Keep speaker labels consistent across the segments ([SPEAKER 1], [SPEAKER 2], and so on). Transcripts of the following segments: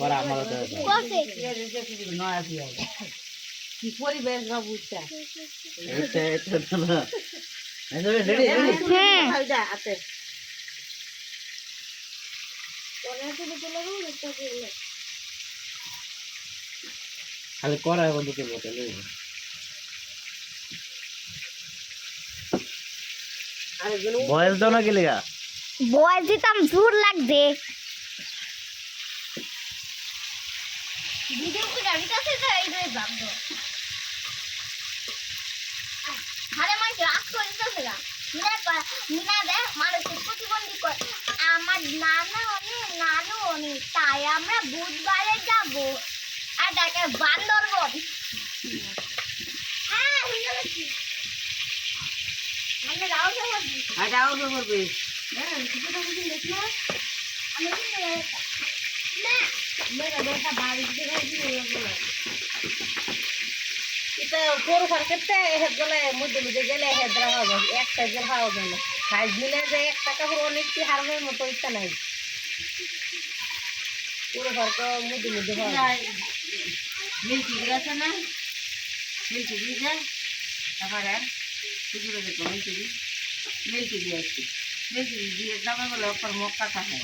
[SPEAKER 1] পরে আমারও তো
[SPEAKER 2] কি পরিবেশ বাবুটা
[SPEAKER 1] খালি করা বন্ধু তো বটে বয়স দাও না গেলে গা
[SPEAKER 3] বয়স দিতাম জোর লাগছে ভিডিও করে আমি কাছে যাই রে বাবু আরে মাই রাত করে দিতেছে না মিনা দে মানুষের প্রতিবন্ধী করে আমার নানু অনেক তাই আমরা বুধবারে যাব আর দেখে বান্দরবন হ্যাঁ হয়ে গেল কি আমি রাও করব
[SPEAKER 2] আটাও করবে
[SPEAKER 3] হ্যাঁ কিছু তো কিছু দেখনা আমি না মেরা বেটা বাড়ি থেকে গেছে
[SPEAKER 2] এটা গরু ফার করতে হেড গলে মধ্যে মধ্যে গেলে হেদরা হবে এক সাইজ খাওয়া যাবে সাইজ মিলে যে 1 টাকা পুরো অনেক কি হারমের মতো ইচ্ছা নাই পুরো ফার তো মধ্যে মধ্যে হয় মিল্কি গেছে না মিল্কি দিয়ে তারপরে সুজুরে যে মিল্কি দিয়ে আসছি মিল্কি দিয়ে দামে বলে ওপর মক্কা থাকে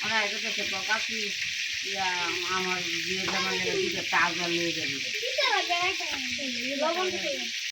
[SPEAKER 2] ওরা এটা থেকে তো কাকি আমার বিয়ের জামার লেগে দিকে টাকা নিয়ে যাবে
[SPEAKER 3] কি